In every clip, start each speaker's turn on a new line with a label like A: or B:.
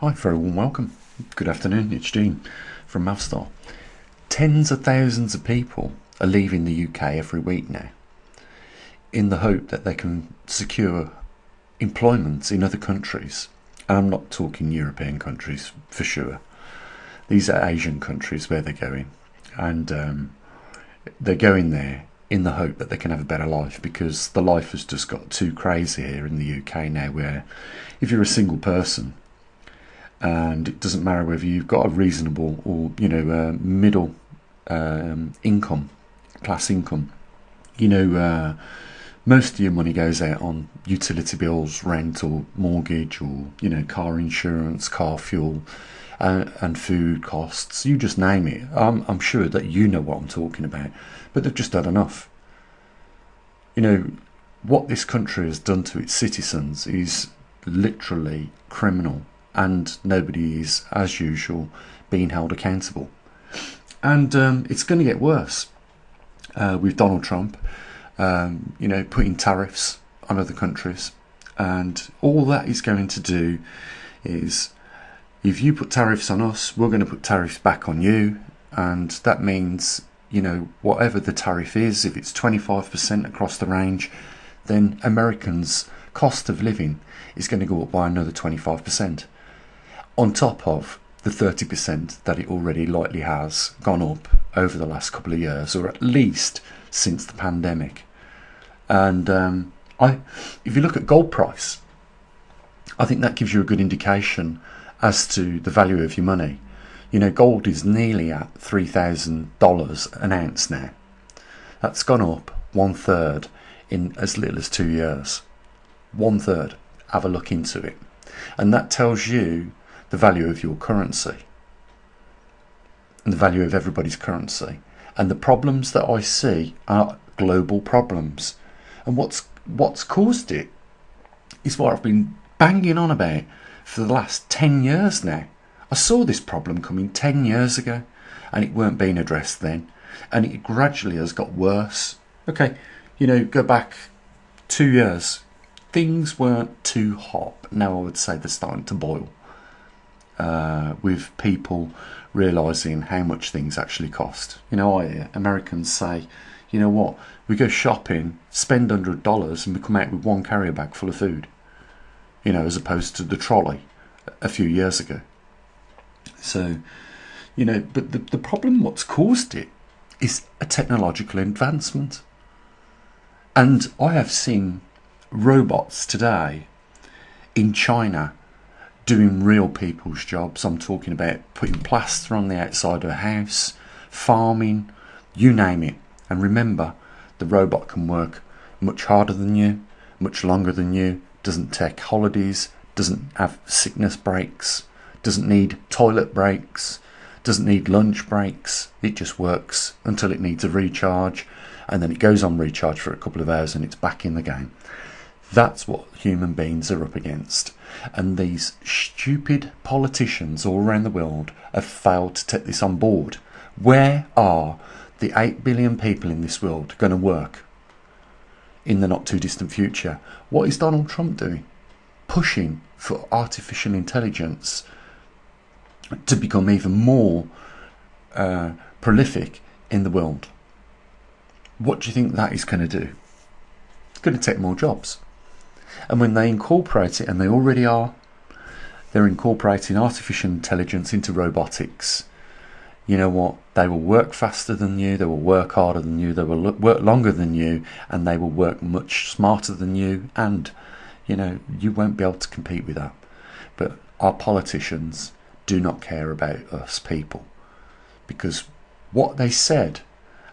A: Hi, very warm welcome. Good afternoon, it's Gene from Mavstar. Tens of thousands of people are leaving the UK every week now in the hope that they can secure employment in other countries. And I'm not talking European countries for sure. These are Asian countries where they're going. And they're going there in the hope that they can have a better life, because the life has just got too crazy here in the UK now, where if you're a single person, and it doesn't matter whether you've got a reasonable or middle class income, most of your money goes out on utility bills, rent or mortgage, or car insurance, car fuel, and food costs. You just name it. I'm sure that you know what I'm talking about, but they've just had enough. What this country has done to its citizens is literally criminal, and nobody is, as usual, being held accountable. And it's going to get worse with Donald Trump, putting tariffs on other countries. And all that is going to do is, if you put tariffs on us, we're going to put tariffs back on you. And that means, whatever the tariff is, if it's 25% across the range, then Americans' cost of living is going to go up by another 25%. On top of the 30% that it already likely has gone up over the last couple of years, or at least since the pandemic. And if you look at gold price, I think that gives you a good indication as to the value of your money. Gold is nearly at $3,000 an ounce now. That's gone up 1/3 in as little as 2 years. 1/3. Have a look into it. And that tells you the value of your currency and the value of everybody's currency. And the problems that I see are global problems. And what's caused it is what I've been banging on about for the last 10 years now. I saw this problem coming 10 years ago, and it weren't being addressed then. And it gradually has got worse. Okay, go back 2 years. Things weren't too hot. Now I would say they're starting to boil. With people realising how much things actually cost. I hear Americans say, we go shopping, spend $100, and we come out with one carrier bag full of food, as opposed to the trolley a few years ago. So, but the problem, what's caused it, is a technological advancement. And I have seen robots today in China doing real people's jobs. I'm talking about putting plaster on the outside of a house, farming, you name it. And remember, the robot can work much harder than you, much longer than you, doesn't take holidays, doesn't have sickness breaks, doesn't need toilet breaks, doesn't need lunch breaks. It just works until it needs a recharge, and then it goes on recharge for a couple of hours and it's back in the game. That's what human beings are up against. And these stupid politicians all around the world have failed to take this on board. Where are the 8 billion people in this world going to work in the not too distant future? What is Donald Trump doing? Pushing for artificial intelligence to become even more prolific in the world. What do you think that is going to do? It's going to take more jobs. And when they incorporate it, and they already are, they're incorporating artificial intelligence into robotics. You know what? They will work faster than you, they will work harder than you, they will work longer than you, and they will work much smarter than you, and you won't be able to compete with that. But our politicians do not care about us people, because what they said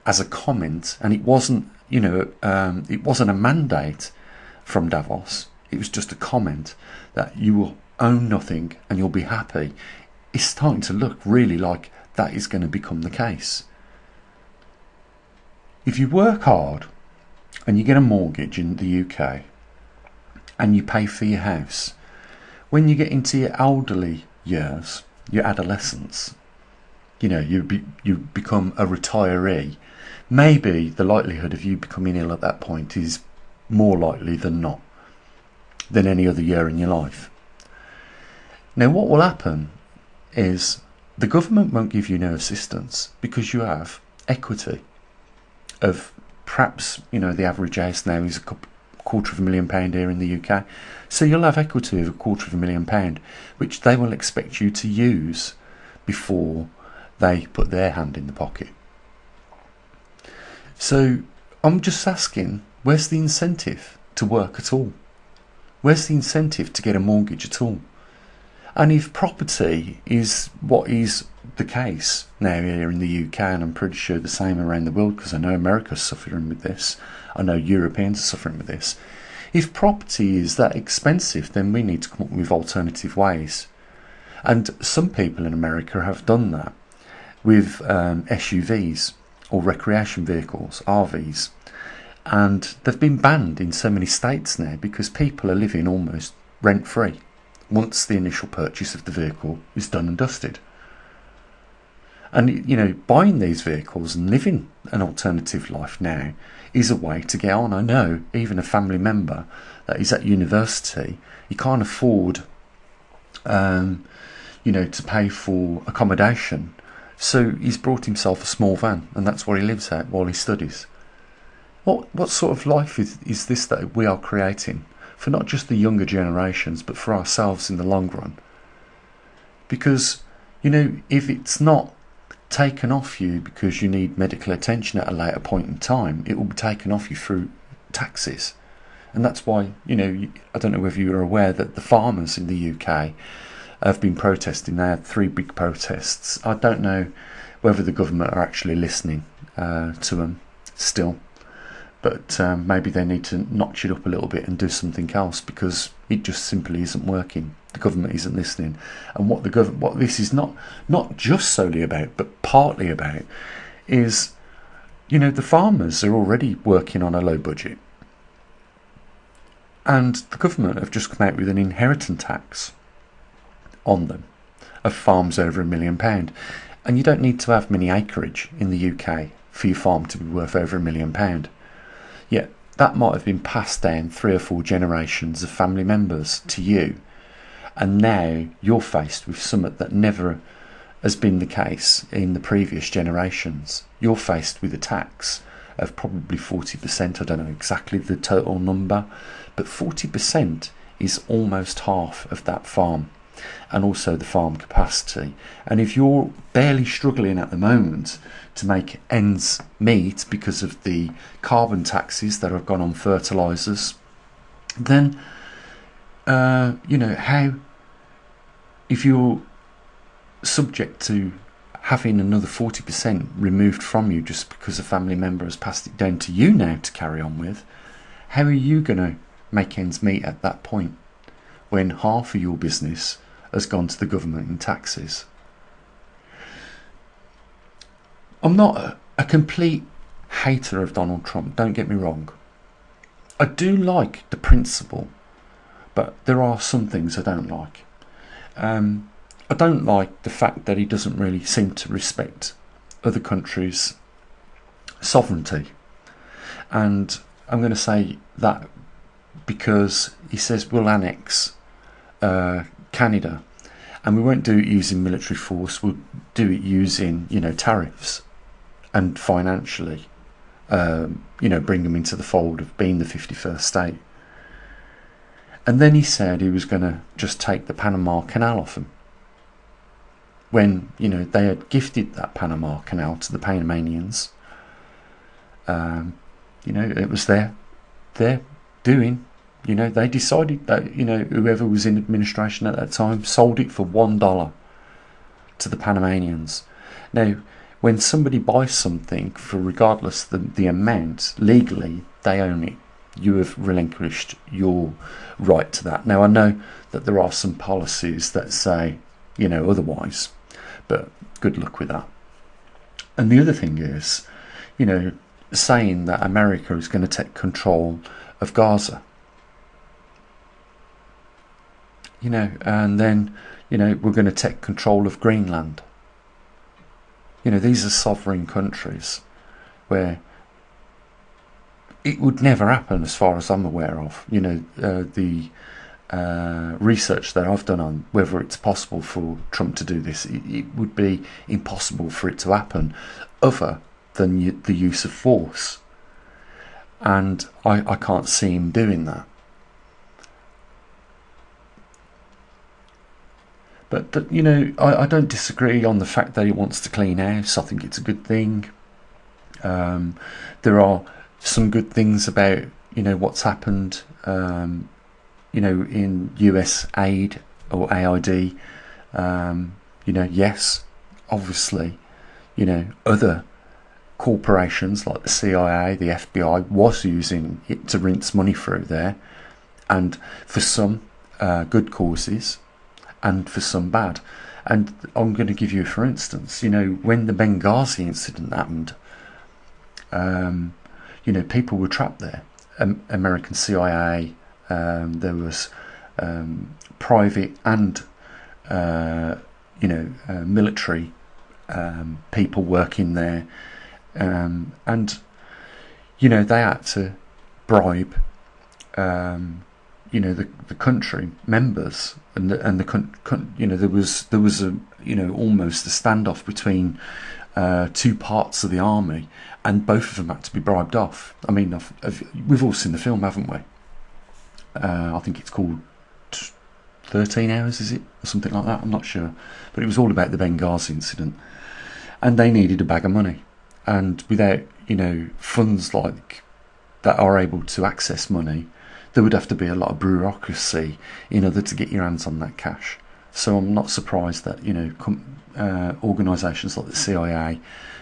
A: as a comment, and it wasn't it wasn't a mandate from Davos, it was just a comment that you will own nothing and you'll be happy. It's starting to look really like that is going to become the case. If you work hard and you get a mortgage in the UK and you pay for your house, when you get into your elderly years, your adolescence, you become a retiree, maybe the likelihood of you becoming ill at that point is more likely than not than any other year in your life. Now, what will happen is the government won't give you no assistance because you have equity of perhaps, the average house now is £250,000 here in the UK. So you'll have equity of £250,000, which they will expect you to use before they put their hand in the pocket. So I'm just asking, where's the incentive to work at all? Where's the incentive to get a mortgage at all? And if property is what is the case now here in the UK, and I'm pretty sure the same around the world, because I know America's suffering with this, I know Europeans are suffering with this. If property is that expensive, then we need to come up with alternative ways. And some people in America have done that with SUVs or recreation vehicles, RVs. And they've been banned in so many states now because people are living almost rent-free once the initial purchase of the vehicle is done and dusted. And, buying these vehicles and living an alternative life now is a way to get on. I know even a family member that is at university, he can't afford, to pay for accommodation. So he's brought himself a small van, and that's where he lives at while he studies. What sort of life is this that we are creating for not just the younger generations, but for ourselves in the long run? Because, if it's not taken off you because you need medical attention at a later point in time, it will be taken off you through taxes. And that's why, I don't know whether you're aware that the farmers in the UK have been protesting. They had 3 big protests. I don't know whether the government are actually listening to them still, but maybe they need to notch it up a little bit and do something else, because it just simply isn't working. The government isn't listening. And what this is not just solely about, but partly about, is, the farmers are already working on a low budget. And the government have just come out with an inheritance tax on them of farms over £1 million. And you don't need to have many acreage in the UK for your farm to be worth over £1 million. Yet that might have been passed down 3 or 4 generations of family members to you. And now you're faced with something that never has been the case in the previous generations. You're faced with a tax of probably 40%. I don't know exactly the total number, but 40% is almost half of that farm, and also the farm capacity. And if you're barely struggling at the moment to make ends meet because of the carbon taxes that have gone on fertilisers, then how, if you're subject to having another 40% removed from you just because a family member has passed it down to you now to carry on with, how are you going to make ends meet at that point when half of your business has gone to the government in taxes? I'm not a complete hater of Donald Trump, don't get me wrong. I do like the principle, but there are some things I don't like. I don't like the fact that he doesn't really seem to respect other countries' sovereignty. And I'm going to say that because he says we'll annex Canada, and we won't do it using military force, we'll do it using, tariffs and financially, bring them into the fold of being the 51st state. And then he said he was going to just take the Panama Canal off them, when, they had gifted that Panama Canal to the Panamanians. It was their doing. They decided that, whoever was in administration at that time sold it for $1 to the Panamanians. Now, when somebody buys something for regardless the amount, legally, they own it. You have relinquished your right to that. Now, I know that there are some policies that say, otherwise, but good luck with that. And the other thing is, saying that America is going to take control of Gaza. And then, we're going to take control of Greenland. These are sovereign countries where it would never happen as far as I'm aware of. The research that I've done on whether it's possible for Trump to do this, it would be impossible for it to happen other than the use of force. And I can't see him doing that. But you know, I don't disagree on the fact that he wants to clean house. I think it's a good thing. There are some good things about, you know, what's happened, you know, in US aid or AID. You know, yes, obviously, you know, other corporations like the CIA, the FBI was using it to rinse money through there, and for some good causes, and for some bad. And I'm going to give you, for instance, you know, when the Benghazi incident happened, you know, people were trapped there. American CIA, there was private and you know, military people working there, and you know, they had to bribe you know, the country members, and the you know, there was a, you know, almost a standoff between two parts of the army, and both of them had to be bribed off. I mean, we've all seen the film, haven't we? I think it's called 13 Hours, is it? Or something like that, I'm not sure. But it was all about the Benghazi incident. And they needed a bag of money. And without, you know, funds like that are able to access money, there would have to be a lot of bureaucracy in order to get your hands on that cash. So I'm not surprised that, you know, organisations like the CIA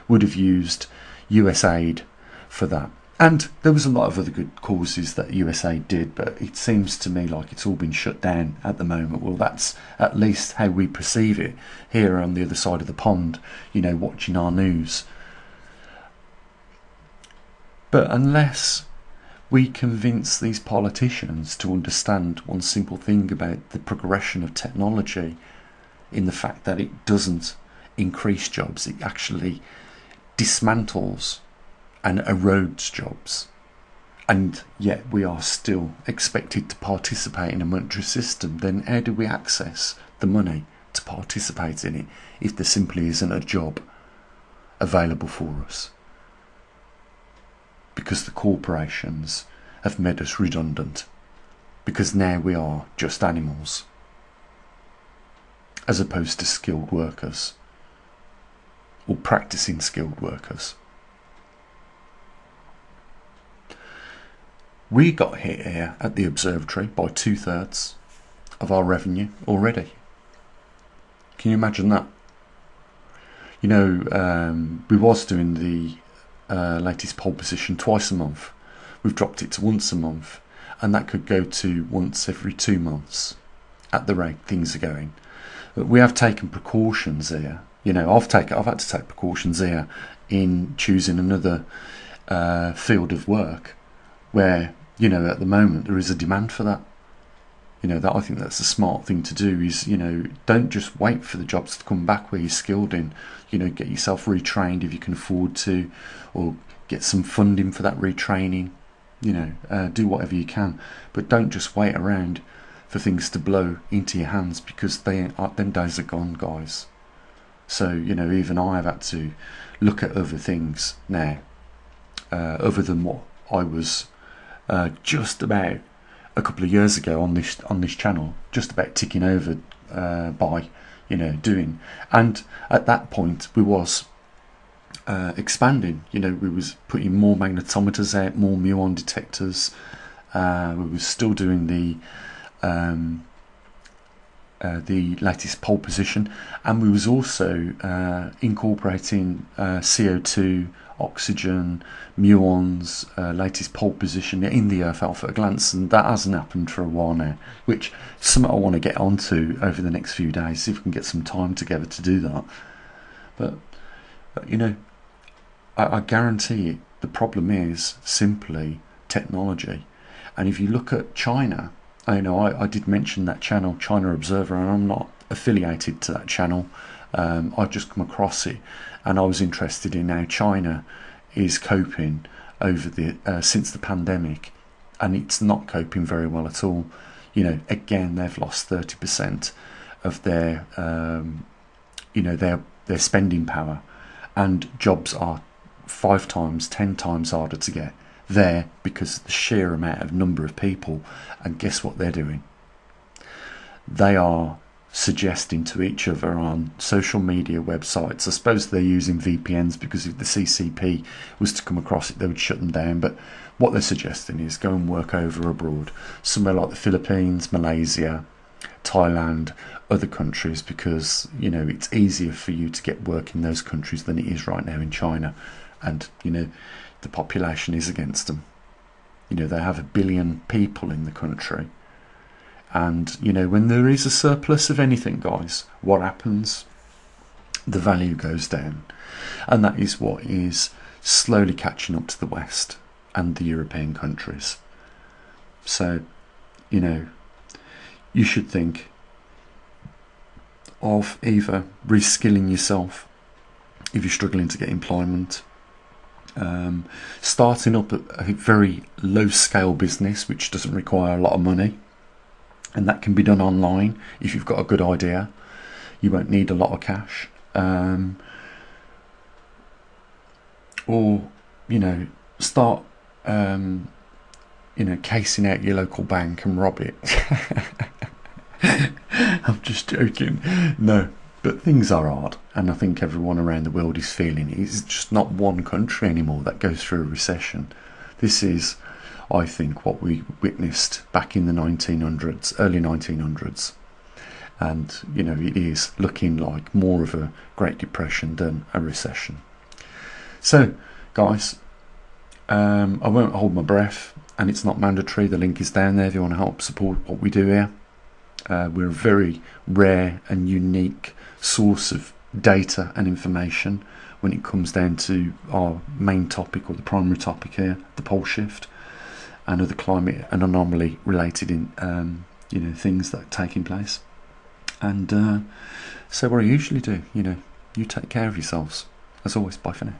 A: would have used USAID for that. And there was a lot of other good causes that USAID did, but it seems to me like it's all been shut down at the moment. Well, that's at least how we perceive it here on the other side of the pond, you know, watching our news. But unless we convince these politicians to understand one simple thing about the progression of technology, in the fact that it doesn't increase jobs, it actually dismantles and erodes jobs, and yet we are still expected to participate in a monetary system, then how do we access the money to participate in it if there simply isn't a job available for us? Because the corporations have made us redundant, because now we are just animals as opposed to skilled workers or practicing skilled workers. We got hit here at the observatory by 2/3 of our revenue already. Can you imagine that? You know, we was doing the latest pole position twice a month. We've dropped it to once a month, and that could go to once every 2 months at the rate things are going. But we have taken precautions here. You know, I've had to take precautions here in choosing another field of work where, you know, at the moment there is a demand for that. You know, that I think that's a smart thing to do, is, you know, don't just wait for the jobs to come back where you're skilled in. You know, get yourself retrained if you can afford to, or get some funding for that retraining. You know, do whatever you can, but don't just wait around for things to blow into your hands, because them days are gone, guys. So, you know, even I have had to look at other things now, other than what I was just about a couple of years ago on this channel, just about ticking over by, you know, doing. And at that point we was expanding. You know, we was putting more magnetometers out, more muon detectors. We was still doing the latest pole position, and we was also incorporating CO2, oxygen, muons, latest pole position in the Earth Alpha at a glance, and that hasn't happened for a while now, which is something I want to get onto over the next few days, see if we can get some time together to do that. But you know, I guarantee you the problem is simply technology. And if you look at China, I did mention that channel, China Observer, and I'm not affiliated to that channel. I've just come across it, and I was interested in how China is coping over since the pandemic, and it's not coping very well at all. again, they've lost 30% of their their spending power, and jobs are 5 times, 10 times harder to get there because of the sheer amount of number of people. And guess what they're doing? They are suggesting to each other on social media websites. I suppose they're using VPNs because if the CCP was to come across it, they would shut them down. But what they're suggesting is go and work over abroad, somewhere like the Philippines, Malaysia, Thailand, other countries, because it's easier for you to get work in those countries than it is right now in China. And the population is against them. They have 1 billion people in the country. And, when there is a surplus of anything, guys, what happens? The value goes down. And that is what is slowly catching up to the West and the European countries. So, you should think of either reskilling yourself if you're struggling to get employment, starting up a very low-scale business which doesn't require a lot of money. And that can be done online if you've got a good idea. You won't need a lot of cash. Or, start, casing out your local bank and rob it. I'm just joking. No, but things are hard. And I think everyone around the world is feeling it. It's just not one country anymore that goes through a recession. This is, I think, what we witnessed back in the 1900s, early 1900s. And, it is looking like more of a Great Depression than a recession. So, guys, I won't hold my breath, and it's not mandatory. The link is down there if you want to help support what we do here. We're a very rare and unique source of data and information when it comes down to our main topic, or the primary topic here, the pole shift, and other climate and anomaly related things that are taking place. And so what I usually do, you take care of yourselves. As always, bye for now.